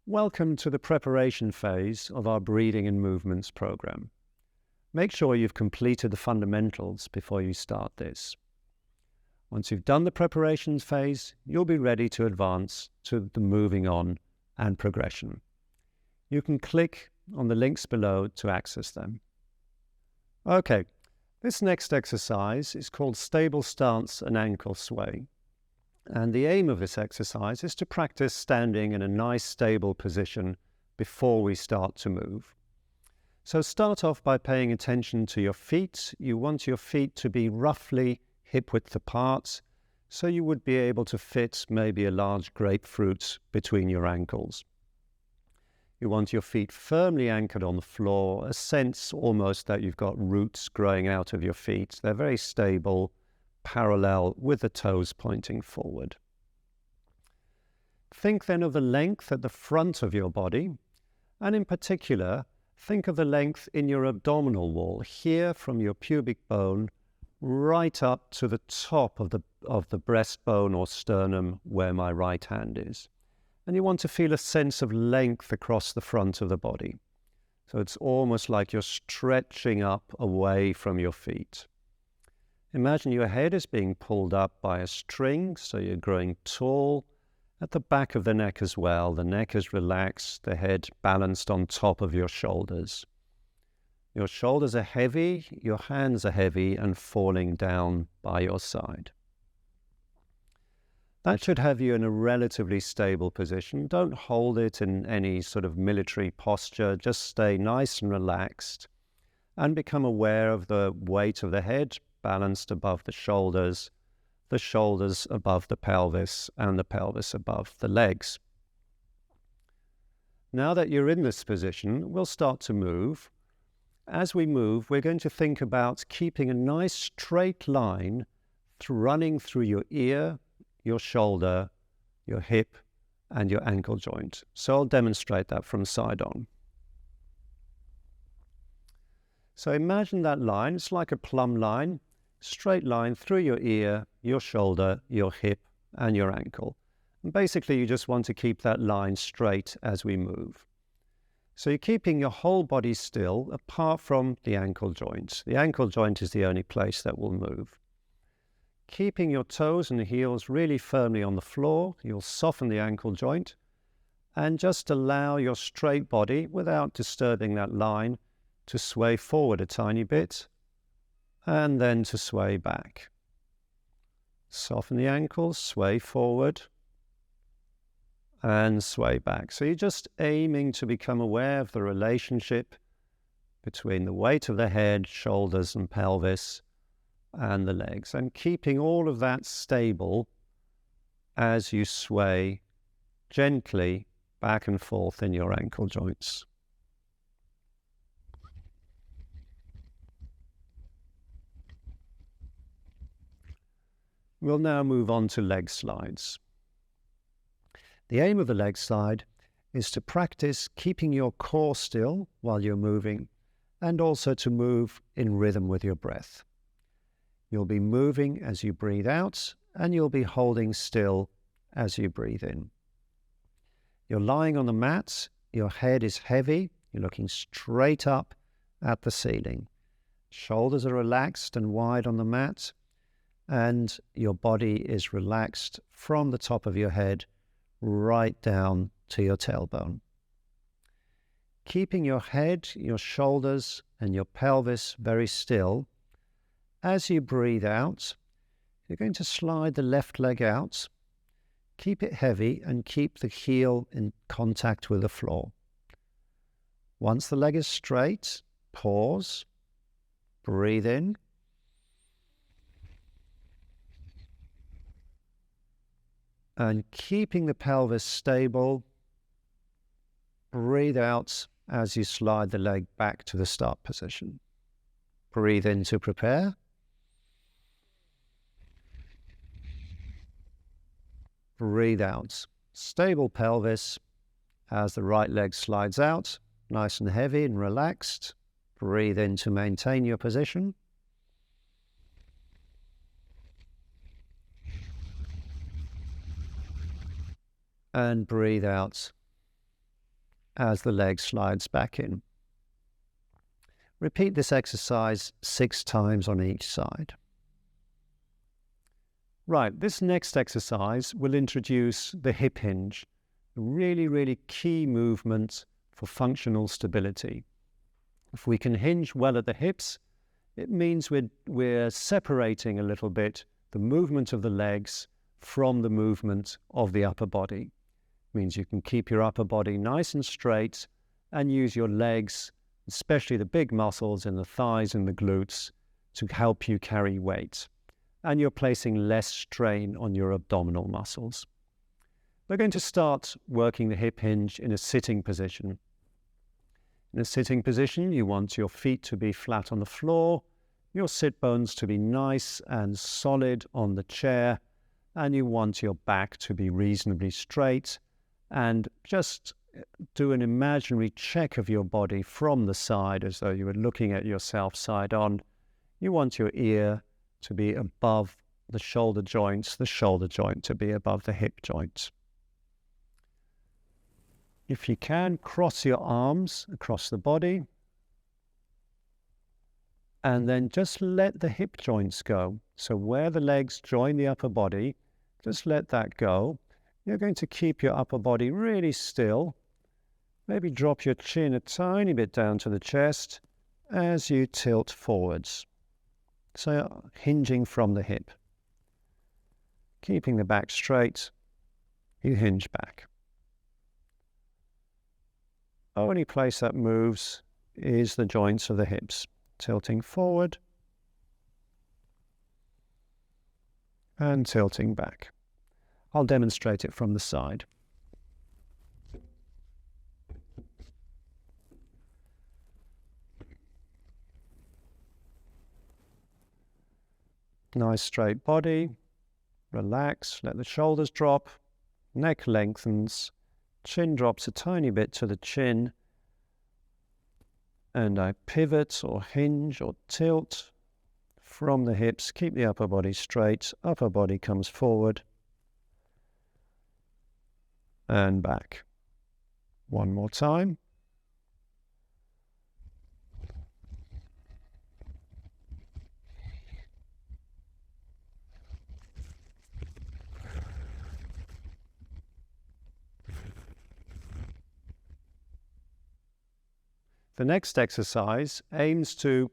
Welcome to the preparation phase of our breathing and movements program. Make sure you've completed the fundamentals before you start this. Once you've done the preparations phase, you'll be ready to advance to the moving on and progression. You can click on the links below to access them. Okay, this next exercise is called stable stance and ankle sway. And the aim of this exercise is to practice standing in a nice stable position before we start to move. So start off by paying attention to your feet. You want your feet to be roughly hip width apart, so you would be able to fit maybe a large grapefruit between your ankles. You want your feet firmly anchored on the floor, a sense almost that you've got roots growing out of your feet. They're very stable, parallel with the toes pointing forward. Think then of the length at the front of your body, and in particular, think of the length in your abdominal wall, here from your pubic bone right up to the top of the breastbone or sternum where my right hand is. And you want to feel a sense of length across the front of the body. So it's almost like you're stretching up away from your feet. Imagine your head is being pulled up by a string, so you're growing tall. At the back of the neck as well, the neck is relaxed, the head balanced on top of your shoulders. Your shoulders are heavy, your hands are heavy and falling down by your side. That should have you in a relatively stable position. Don't hold it in any sort of military posture. Just stay nice and relaxed and become aware of the weight of the head balanced above the shoulders above the pelvis, and the pelvis above the legs. Now that you're in this position, we'll start to move. As we move, we're going to think about keeping a nice straight line running through your ear, your shoulder, your hip, and your ankle joint. So I'll demonstrate that from side on. So imagine that line. It's like a plumb line, straight line through your ear, your shoulder, your hip, and your ankle. And basically, you just want to keep that line straight as we move. So you're keeping your whole body still, apart from the ankle joint. The ankle joint is the only place that will move. Keeping your toes and heels really firmly on the floor, you'll soften the ankle joint, and just allow your straight body, without disturbing that line, to sway forward a tiny bit, and then to sway back. Soften the ankles, sway forward, and sway back. So you're just aiming to become aware of the relationship between the weight of the head, shoulders, and pelvis, and the legs, and keeping all of that stable as you sway gently back and forth in your ankle joints. We'll now move on to leg slides. The aim of the leg slide is to practice keeping your core still while you're moving, and also to move in rhythm with your breath. You'll be moving as you breathe out, and you'll be holding still as you breathe in. You're lying on the mat, your head is heavy, you're looking straight up at the ceiling. Shoulders are relaxed and wide on the mat, and your body is relaxed from the top of your head right down to your tailbone. Keeping your head, your shoulders, and your pelvis very still, as you breathe out, you're going to slide the left leg out, keep it heavy, and keep the heel in contact with the floor. Once the leg is straight, pause, breathe in, and keeping the pelvis stable, breathe out as you slide the leg back to the start position. Breathe in to prepare. Breathe out. Stable pelvis as the right leg slides out, nice and heavy and relaxed. Breathe in to maintain your position. And breathe out as the leg slides back in. Repeat this exercise 6 times on each side. Right, this next exercise will introduce the hip hinge, a really key movement for functional stability. If we can hinge well at the hips, it means we're separating a little bit the movement of the legs from the movement of the upper body. It means you can keep your upper body nice and straight and use your legs, especially the big muscles in the thighs and the glutes, to help you carry weight. And you're placing less strain on your abdominal muscles. We're going to start working the hip hinge in a sitting position. In a sitting position, you want your feet to be flat on the floor, your sit bones to be nice and solid on the chair, and you want your back to be reasonably straight. And just do an imaginary check of your body from the side as though you were looking at yourself side on. You want your ear to be above the shoulder joints, the shoulder joint to be above the hip joint. If you can, cross your arms across the body and then just let the hip joints go. So where the legs join the upper body, just let that go. You're going to keep your upper body really still. Maybe drop your chin a tiny bit down to the chest as you tilt forwards. So hinging from the hip. Keeping the back straight, you hinge back. Only place that moves is the joints of the hips. Tilting forward and tilting back. I'll demonstrate it from the side. Nice straight body. Relax, let the shoulders drop, neck lengthens, chin drops a tiny bit to the chin, and I pivot or hinge or tilt from the hips. Keep the upper body straight, upper body comes forward and back. One more time. The next exercise aims to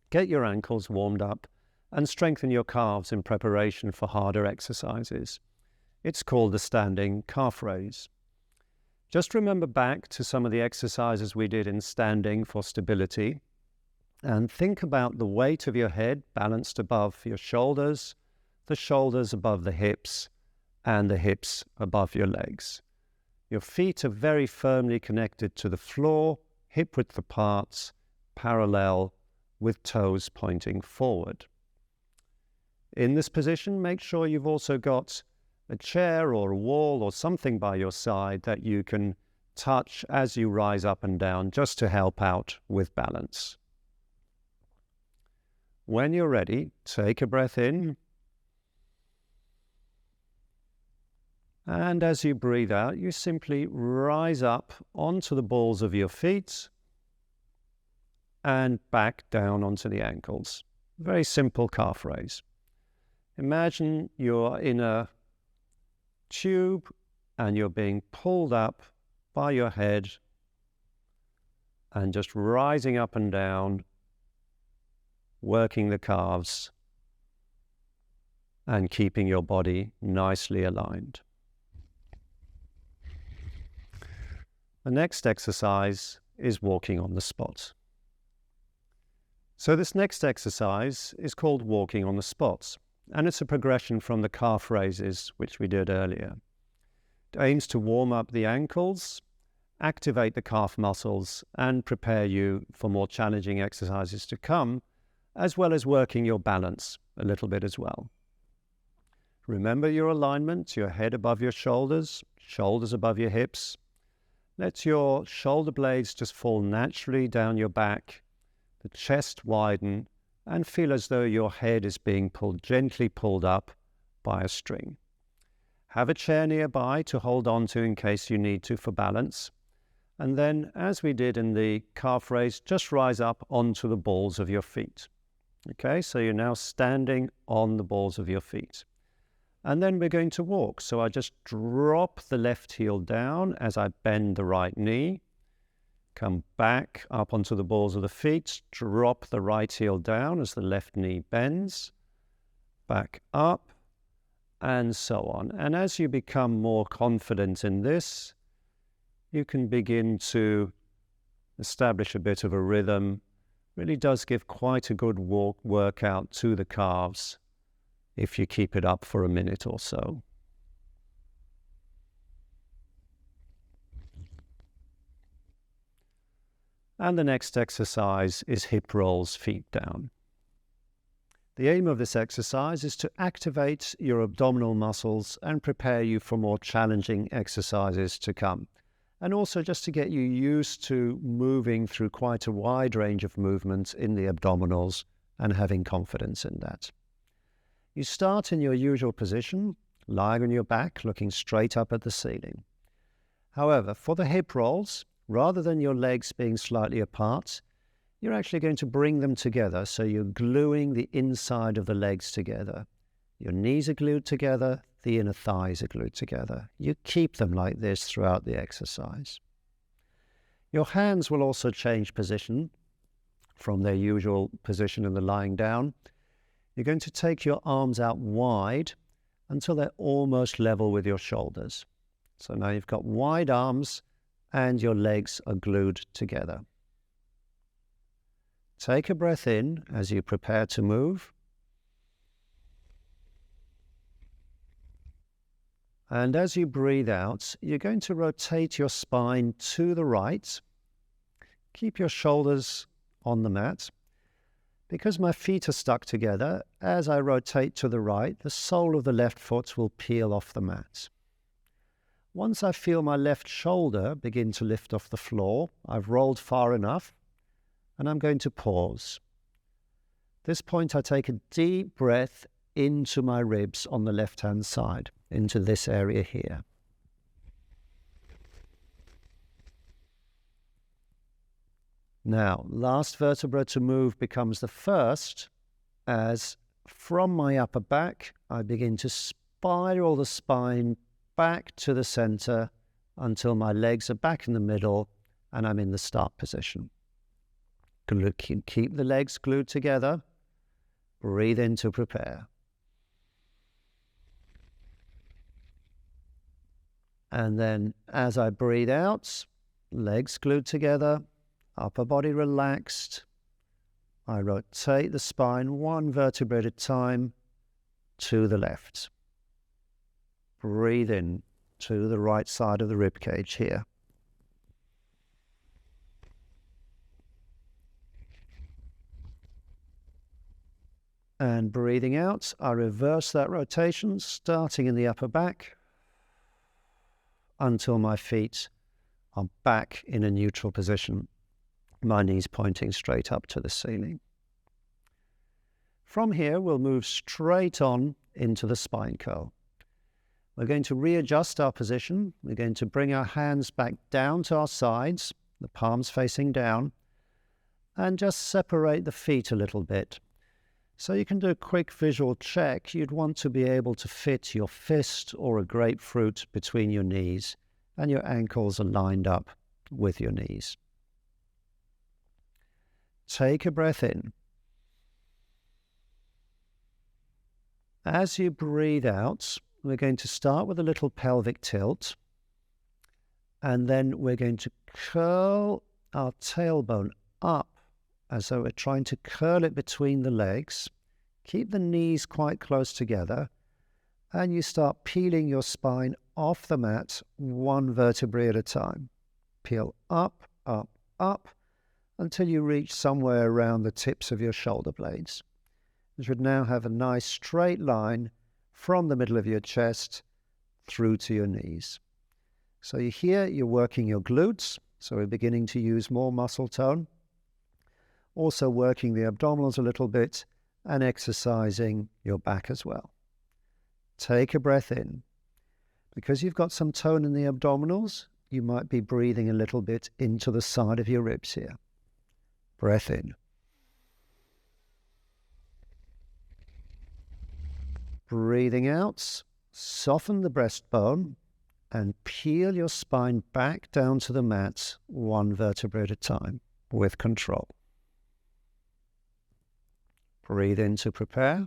get your ankles warmed up and strengthen your calves in preparation for harder exercises. It's called the standing calf raise. Just remember back to some of the exercises we did in standing for stability and think about the weight of your head balanced above your shoulders, the shoulders above the hips, and the hips above your legs. Your feet are very firmly connected to the floor, hip width apart, parallel with toes pointing forward. In this position, make sure you've also got a chair or a wall or something by your side that you can touch as you rise up and down, just to help out with balance. When you're ready, take a breath in. And as you breathe out, you simply rise up onto the balls of your feet and back down onto the ankles. Very simple calf raise. Imagine you're in a tube and you're being pulled up by your head and just rising up and down, working the calves and keeping your body nicely aligned. The next exercise is walking on the spot. So this next exercise is called walking on the spots, and it's a progression from the calf raises which we did earlier. It aims to warm up the ankles, activate the calf muscles, and prepare you for more challenging exercises to come, as well as working your balance a little bit as well. Remember your alignment, your head above your shoulders, shoulders above your hips. Let your shoulder blades just fall naturally down your back, the chest widen, and feel as though your head is being gently pulled up by a string. Have a chair nearby to hold on to in case you need to for balance. And then, as we did in the calf raise, just rise up onto the balls of your feet. Okay, so you're now standing on the balls of your feet. And then we're going to walk. So I just drop the left heel down as I bend the right knee. Come back up onto the balls of the feet. Drop the right heel down as the left knee bends. Back up, and so on. And as you become more confident in this, you can begin to establish a bit of a rhythm. Really does give quite a good workout to the calves if you keep it up for a minute or so. And the next exercise is hip rolls, feet down. The aim of this exercise is to activate your abdominal muscles and prepare you for more challenging exercises to come. And also just to get you used to moving through quite a wide range of movements in the abdominals and having confidence in that. You start in your usual position, lying on your back, looking straight up at the ceiling. However, for the hip rolls, rather than your legs being slightly apart, you're actually going to bring them together, so you're gluing the inside of the legs together. Your knees are glued together, the inner thighs are glued together. You keep them like this throughout the exercise. Your hands will also change position from their usual position in the lying down. You're going to take your arms out wide until they're almost level with your shoulders. So now you've got wide arms and your legs are glued together. Take a breath in as you prepare to move. And as you breathe out, you're going to rotate your spine to the right. Keep your shoulders on the mat. Because my feet are stuck together, as I rotate to the right, the sole of the left foot will peel off the mat. Once I feel my left shoulder begin to lift off the floor, I've rolled far enough, and I'm going to pause. At this point, I take a deep breath into my ribs on the left-hand side, into this area here. Now, last vertebra to move becomes the first, as from my upper back, I begin to spiral the spine back to the center until my legs are back in the middle and I'm in the start position. Keep the legs glued together. Breathe in to prepare. And then as I breathe out, legs glued together, upper body relaxed. I rotate the spine one vertebra at a time to the left. Breathe in to the right side of the rib cage here. And breathing out, I reverse that rotation, starting in the upper back until my feet are back in a neutral position, my knees pointing straight up to the ceiling. From here, we'll move straight on into the spine curl. We're going to readjust our position. We're going to bring our hands back down to our sides, the palms facing down, and just separate the feet a little bit. So you can do a quick visual check. You'd want to be able to fit your fist or a grapefruit between your knees, and your ankles are lined up with your knees. Take a breath in. As you breathe out, we're going to start with a little pelvic tilt, and then we're going to curl our tailbone up as though we're trying to curl it between the legs. Keep the knees quite close together, and you start peeling your spine off the mat one vertebrae at a time. Peel up, up, up, until you reach somewhere around the tips of your shoulder blades. You should now have a nice straight line from the middle of your chest through to your knees. So here you're working your glutes, so we're beginning to use more muscle tone. Also working the abdominals a little bit and exercising your back as well. Take a breath in. Because you've got some tone in the abdominals, you might be breathing a little bit into the side of your ribs here. Breath in. Breathing out, soften the breastbone and peel your spine back down to the mat, one vertebra at a time, with control. Breathe in to prepare.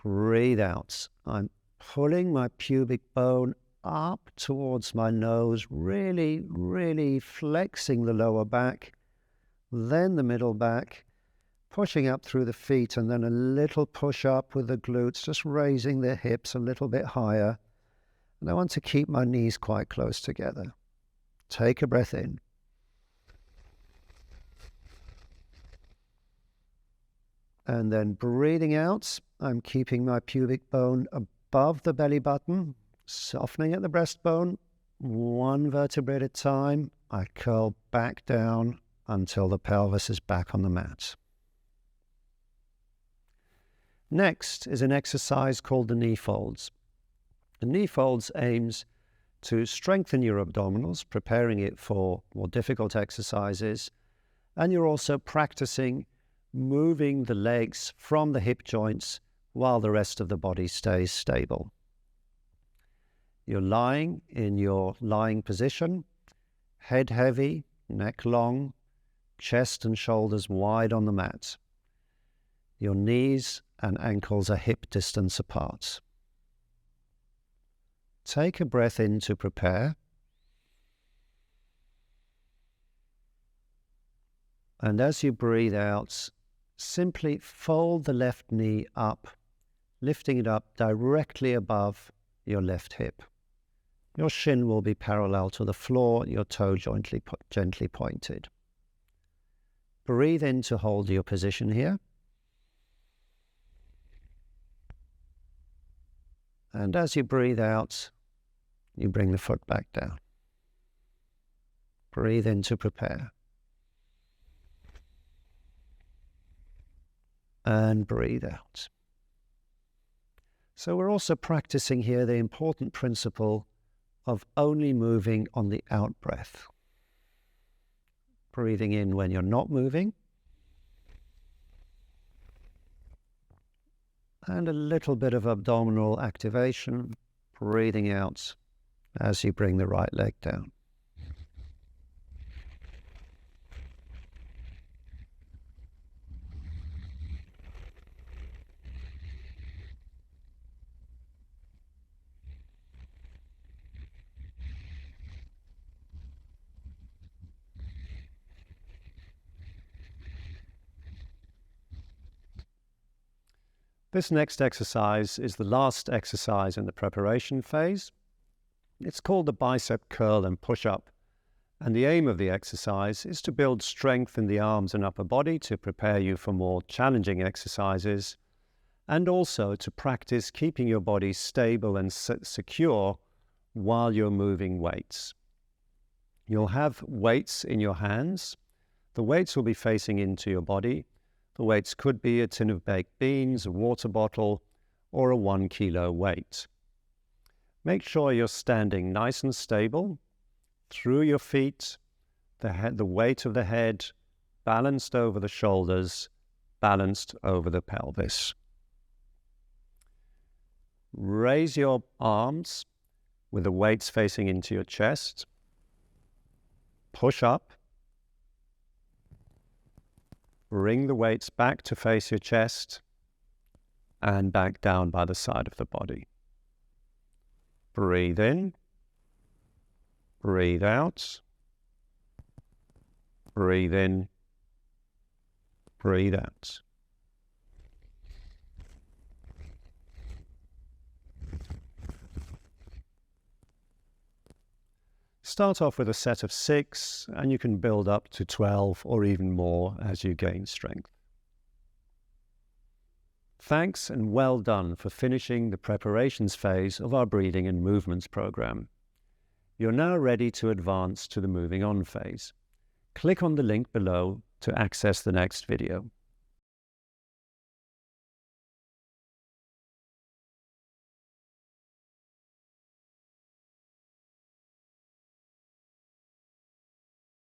Breathe out. I'm pulling my pubic bone up towards my nose, really, really flexing the lower back, then the middle back, pushing up through the feet, and then a little push up with the glutes, just raising the hips a little bit higher. And I want to keep my knees quite close together. Take a breath in. And then breathing out, I'm keeping my pubic bone above the belly button, softening at the breastbone, one vertebra at a time. I curl back down until the pelvis is back on the mat. Next is an exercise called the knee folds. The knee folds aims to strengthen your abdominals, preparing it for more difficult exercises, and you're also practicing moving the legs from the hip joints while the rest of the body stays stable. You're lying in your lying position, head heavy, neck long, chest and shoulders wide on the mat. Your knees and ankles are hip distance apart. Take a breath in to prepare. And as you breathe out, simply fold the left knee up, lifting it up directly above your left hip. Your shin will be parallel to the floor, your toe gently pointed. Breathe in to hold your position here. And as you breathe out, you bring the foot back down. Breathe in to prepare. And breathe out. So we're also practicing here the important principle of only moving on the out breath. Breathing in when you're not moving. And a little bit of abdominal activation, breathing out as you bring the right leg down. This next exercise is the last exercise in the preparation phase. It's called the bicep curl and push-up, and the aim of the exercise is to build strength in the arms and upper body to prepare you for more challenging exercises, and also to practice keeping your body stable and secure while you're moving weights. You'll have weights in your hands. The weights will be facing into your body. The weights could be a tin of baked beans, a water bottle, or a 1 kilo weight. Make sure you're standing nice and stable, through your feet, the weight of the head, balanced over the shoulders, balanced over the pelvis. Raise your arms with the weights facing into your chest. Push up. Bring the weights back to face your chest and back down by the side of the body. Breathe in, breathe out, breathe in, breathe out. Start off with a set of 6, and you can build up to 12 or even more as you gain strength. Thanks and well done for finishing the preparations phase of our breathing and movements program. You're now ready to advance to the moving on phase. Click on the link below to access the next video.